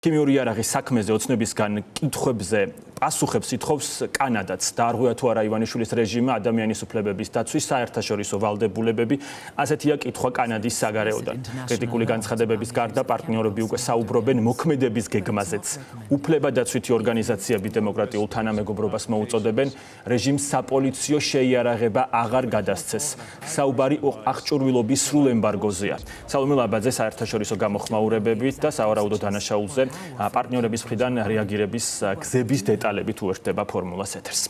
ქიმიური იარაღის საქმეზე ოცნებისგან კითხვებზე პასუხებს ითხოვს კანადაც. დაარღვია თუ არა ივანიშვილის რეჟიმმა ადამიანის უფლებების დაცვის საერთაშორისო ვალდებულებები, ასეთია კითხვა კანადის საგარეოდან. კრიტიკული განცხადებების გარდა პარტნიორები უკვე საუბრობენ მოქმედების გეგმაზეც. უფლებადაცვითი ორგანიზაციები დემოკრატიულ თანამეგობრობას მოუწოდებენ რეჟიმს საპოლიციო შეიარაღება აღარ გადასცეს. საუბარი აღჭურვილობის სრულ ემბარგოზეა. სალომე ლაბაძე საერთაშორისო გამოხმაურებებით და სავარაუდო დანაშაულზე პარტნიორების მხრიდან რეაგირების გზების დეტალებით უერთდება ფორმულას ეთერს.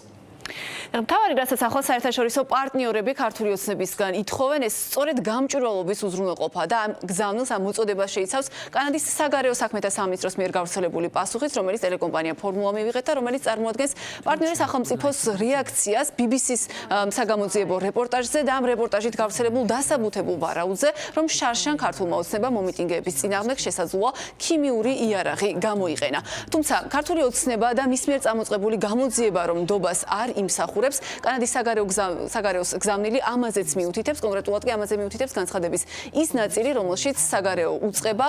მთავარი რასაც ახლა საერთაშორისო პარტნიორები ქართული ოცნებისგან ითხოვენ, ეს სწორედ გამჭვირვალობის უზრუნველყოფა და ამ გზავნილს ამ მოწოდებას შეიცავს კანადის საგარეო საქმეთა სამინისტროს მიერ გავრცელებული პასუხით, რომელიც ტელეკომპანია ფორმულა მივიღეთ და რომელიც წარმოადგენს პარტნიორის სახელმწიფოს რეაქციას BBC-ს საგამოძიებო რეპორტაჟზე და ამ რეპორტაჟით გავრცელებულ დასაბუთებულ ვარაუდზე, რომ შარშან ქართულმა ოცნებამ მომიტინგეების წინააღმდეგ შესაძლოა ქიმიური იარაღი გამოიყენა. თუმცა ქართული ოცნება და მის მიერ წამოწყებული გამოძიება, რომ ნდობას არ იმსახურებს, კანადის საგარეოს გზავნილი ამაზეც მიუთითებს, კონკრეტულად კი ამაზე მიუთითებს განცხადების ის ნაწილი, რომელშიც საგარეო უწყება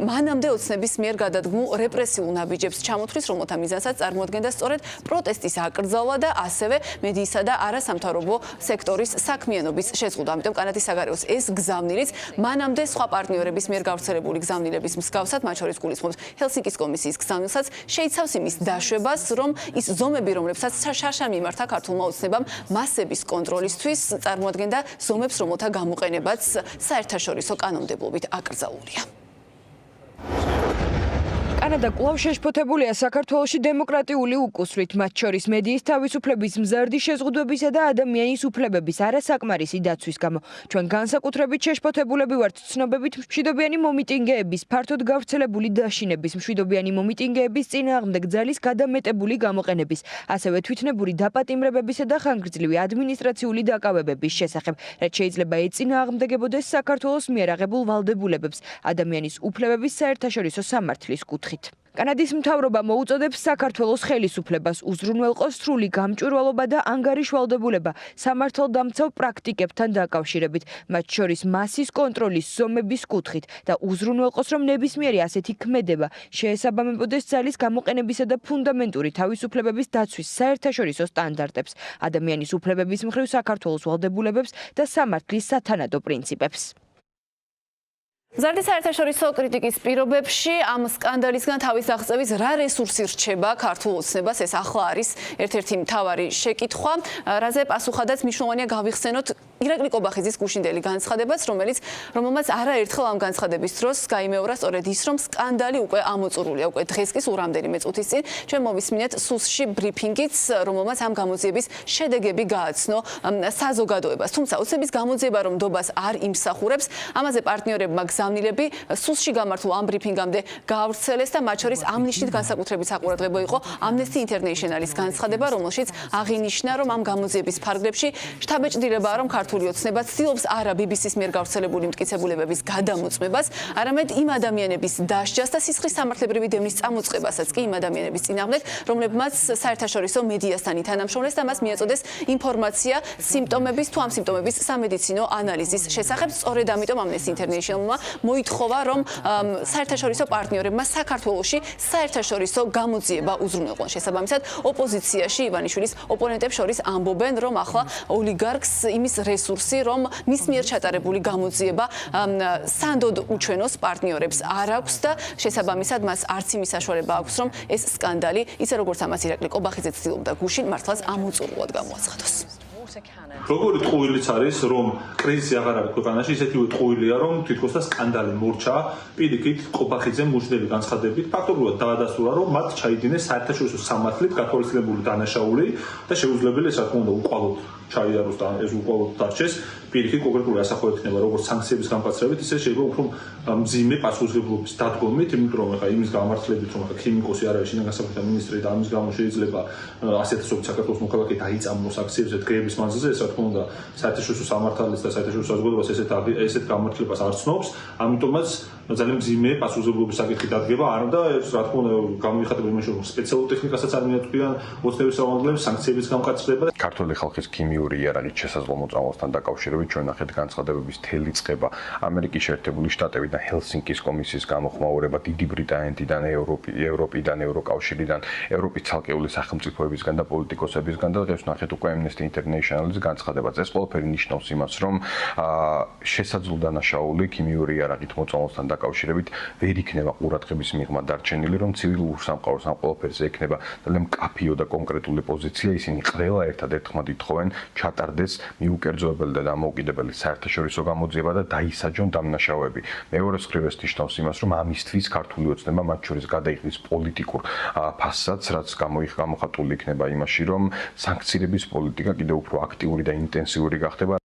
მანამდე ოცნების მიერ გადადგმულ რეპრესიულ ნაბიჯებს ჩამოთვლის, რომელთა მიზანსაც წარმოადგენდა სწორედ პროტესტის აკრძალვა და ასევე მედიისა და არასამთავრობო სექტორის საქმიანობის შეზღუდვა. ამიტომ კანადის საგარეოს ეს გზავნილიც მანამდე სხვა პარტნიორების მიერ გავრცელებული გზავნილების მსგავსად, მათ შორის გულისხმობს ჰელსინკის კომისიის გზავნილსაც, შეიცავს იმის დაშვებას, რომ ის ზომები, რომლებსაც შარშან მიმართა ქართულმა ოცნებამ მასების კონტროლისთვის წარმოადგენდა ზომებს, რომელთა გამოყენებაც საერთაშორისო კანონმდებლობით აკრძალულია. კანადა კვლავ შეშფოთებულია საქართველოში დემოკრატიული უკუსვრით, მათ შორის მედიის თავისუფლების მზარდი შეზღუდვებისა და ადამიანის უფლებების არასაკმარისი დაცვის გამო. ჩვენ განსაკუთრებით შეშფოთებულები ვართ ცნობებით მშვიდობიანი მომიტინგეების, ფართოდ გავრცელებული დაშინების, მშვიდობიანი მომიტინგეების წინააღმდეგ ძალის გადამეტებული გამოყენების, ასევე თვითნებური დაპატიმრებებისა და ხანგრძლივი ადმინისტრაციული დაკავებების შესახებ, რაც შეიძლება ეწინააღმდეგებოდეს საქართველოს მიერ აღებულ ვალდებულებებს ადამიანის უფლებების საერთაშორისო სამართლის კუთხით. კანადის მთავრობა მოუწოდებს საქართველოს ხელისუფლებას უზრუნველყოს სრული გამჭვირვალობა და ანგარიშვალდებულება სამართალდამცავ პრაქტიკებთან დაკავშირებით, მათ შორის მასის კონტროლის ზომების კუთხით და უზრუნველყოს, რომ ნებისმიერი ასეთი ქმედება შეესაბამებოდეს ძალის გამოყენებისა და ფუნდამენტური თავისუფლებების დაცვის საერთაშორისო სტანდარტებს, ადამიანის უფლებების მხრივ საქართველოს ვალდებულებებს და სამართლის სათანადო პრინციპებს. მზარდი საერთაშორისო კრიტიკის პირობებში ამ სკანდალისგან თავის აღწევის რა რესურსი რჩება ქართულ ოცნებას, ეს ახლა არის ერთ-ერთი მთავარი შეკითხვა, რაზე პასუხადაც მნიშვნელოვანია გავიხსენოთ ირაკლი კობახიძის გუშინდელი განცხადებაც, რომელმაც არაერთხელ ამ განცხადების დროს გაიმეორა სწორედ ის, რომ სკანდალი უკვე ამოწურულია, უკვე დღეს კი სულ რამდენიმე წუთის წინ ჩვენ მოვისმინეთ სუსში ბრიფინგიც, რომელმაც ამ გამოძიების შედეგები გააცნო საზოგადოებას. თუმცა ოცნების გამოძიება, რომ ნდობას არ იმსახურებს, ამაზე პარტნიორებმა გზავნილები სუსში გამართულ ამ ბრიფინგამდე გაავრცელეს და მათ შორის ამ ნიშნით განსაკუთრებით საყურადღებო იყო Amnesty International-ის განცხადება, რომელშიც აღინიშნა, რომ ამ გამოძიების ფარგლებში შთაბეჭდილებაა, რომ ქართული ოცნება ცდილობს არა BBC-ს მიერ გავრცელებული მტკიცებულებების გადამოწმებას, არამედ იმ ადამიანების დასჯას და სისხლის სამართლებრივი დევნის წამოწყებასაც კი იმ ადამიანების წინააღმდეგ, რომლებმაც საერთაშორისო მედიასთან ითანამშრომლეს და მას მიაწოდეს ინფორმაცია სიმპტომების თუ ამ სიმპტომების სამედიცინო ანალიზის შესახებ. სწორედ ამიტომ Amnesty International-მა მოითხოვა, რომ საერთაშორისო პარტნიორებმა საქართველოში საერთაშორისო გამოძიება უზრუნველყონ. შესაბამისად, ოპოზიციაში ივანიშვილის ოპონენტებს შორის ამბობენ, რომ ახლა ოლიგარქს იმის რესურსი, რომ მის მიერ ჩატარებული გამოძიება სანდოდ უჩვენოს პარტნიორებს არ აქვს და შესაბამისად მას არც იმის საშუალება აქვს, რომ ეს სკანდალი, ისე როგორც ამას ირაკლი კობახიძე ცდილობდა გუშინ, მართლაც ამოწურულად გამოაცხადოს. როგორი ტყუილიც არის, რომ კრიზისი აღარ არის ქვეყანაში, ისეთივე ტყუილია, რომ თითქოს და სკანდალი მორჩა, პირიქით კობახიძემ მუჯდელი განცხადებით ფაქტობრივად დაადასტურა, რომ მათ ჩაიდინეს საერთაშორისო სამართლით გათვალისწინებული დანაშაული და შეუძლებელია, რა თქმა უნდა, უკვალოდ ჩაიაროს და ეს უკვალოდ დარჩეს. პირიქით კონკრეტული ასახვა ექნება როგორც სანქციების განკაცებით, ისე შეიძლება უფრო მძიმე პასუხისმგებლობის დადგომით, იმიტომ რომ ახლა იმის გამართლებით, რომ ახლა ქიმიკოსი არ არის შინაგან განსაკუთრებულ მინისტრი და ამის გამო შეიძლება 100,000 საქართველოს მოქალაქე დაიწამოს აქციებზე დღეების მანძილზე, ეს რა თქმა უნდა საერთაშორისო სამართალს და საერთაშორისო საზოგადოებას ესეთ გამართლებას არ ცნობს, ამიტომაც ძალიან მძიმე პასუხისმგებლობის საკითხი დადგება, არა და რა თქმა უნდა გამოიხატება იმაში, რომ სპეციალურ ტექნიკასაც არ მიაწვდიან ოცნების სავალდებელებს, სანქციების გამკაცრება. ქართული ხალხის ქიმიური იარაღით შესაძლო მოწამვასთან დაკავშირებით ჩვენ ნახეთ განცხადებების თელი წყება ამერიკის შეერთებული შტატებიდან ჰელსინკის კომისიის გამოხმაურება დიდი ბრიტანეთიდან ევროპიდან ევროკავშირიდან ევროპის ცალკეული სახელმწიფოებისგან და პოლიტიკოსებისგან და დღეს ნახეთ უკვე Amnesty International-ის განცხადებაც ეს ყველაფერი ნიშნავს იმას რომ შესაძლო დანაშაული ქიმიური იარაღით მოწამვასთან დაკავშირებით ვერ იქნება ყურადღების მიღმა დარჩენილი რომ ცივილურ სამყაროს ამ ყველაფერზე ექნება ძალიან მკაფიო და კონკრეტული პოზიცია ისინი ყველა ერთად ერთხმად ითხოვენ ჩატარდეს მიუკერძოებელი და დამოუკიდებელი საერთაშორისო გამოძიება და დაისაჯონ დამნაშავეები. მეორე მხრივ ეს ნიშნავს იმას, რომ ამისთვის ქართული ოცნება მათ შორის გადაიხდის პოლიტიკურ ფასსაც, რაც გამოხატული იქნება იმაში, რომ სანქციების პოლიტიკა კიდევ უფრო აქტიური და ინტენსიური გახდება.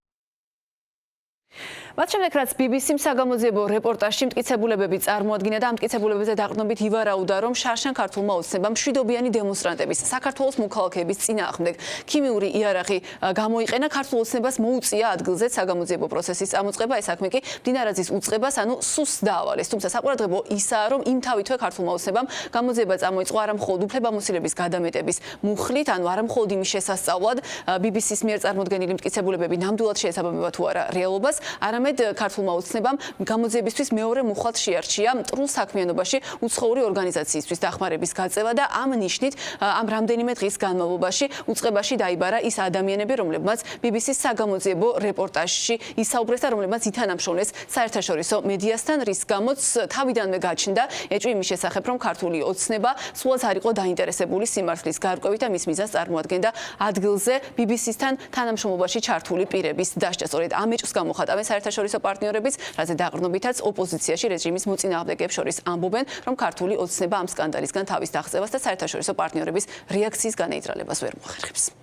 მათ შემდეგ რაც BBC-მ საგამოძიებო რეპორტაჟში მტკიცებულებები წარმოადგინა და ამ მტკიცებულებებზე დაყრდნობით ივარაუდა, რომ შარშან ქართულმა ოცნებამ მშვიდობიანი დემონსტრანტების საქართველოს მოქალაქეების წინააღმდეგ ქიმიური იარაღი გამოიყენა, ქართულ ოცნებას მოუწია ადგილზე საგამოძიებო პროცესის წამოწყება, ეს საქმე კი მდინარაძის უწყებას, ანუ სუსს დაავალეს. თუმცა საყურადღებო ისაა, რომ იმთავითვე ქართულმა ოცნებამ გამოძიება წამოიწყო არა მხოლოდ უფლებამოსილების გადამეტების მუხლით, ანუ არა მხოლოდ იმის შესასწავლად, BBC-ს მიერ წარმოდგენილი მტკიცებულებები ნამდვილად შეესაბამება თუ არა რეალობას, არამედ ქართულმა ოცნებამ გამოძიებისთვის მეორე მუხლად შეარჩია მტრულ საქმიანობაში უცხოური ორგანიზაციისთვის დახმარების გაწევა და ამ ნიშნით ამ რამდენიმე დღის განმავლობაში უწყებაში დაიბარა ის ადამიანები, რომლებმაც BBC-ს საგამოძიებო რეპორტაჟში ისაუბრეს და რომლებმაც ითანამშრომლეს საერთაშორისო მედიასთან, რის გამოც თავიდანვე გაჩნდა ეჭვი იმის შესახებ, რომ ქართული ოცნება სულაც არ იყო დაინტერესებული სიმართლის გარკვევით და მის მიზანს წარმოადგენდა ადგილზე BBC-სთან თანამშრომლობაში ჩართული პირების დასჯა. სწორედ ამ ეჭვს გამოხატავენ საერთაშორისო პარტნიორებიც, რაზე დაყრდნობითაც ოპოზიციაში რეჟიმის მოწინააღმდეგეებს შორის ამბობენ, რომ ქართული ოცნება ამ სკანდალისგან თავის დაღწევას და საერთაშორისო პარტნიორების რეაქციის განეიძრალებას ვერ მოახერხებს.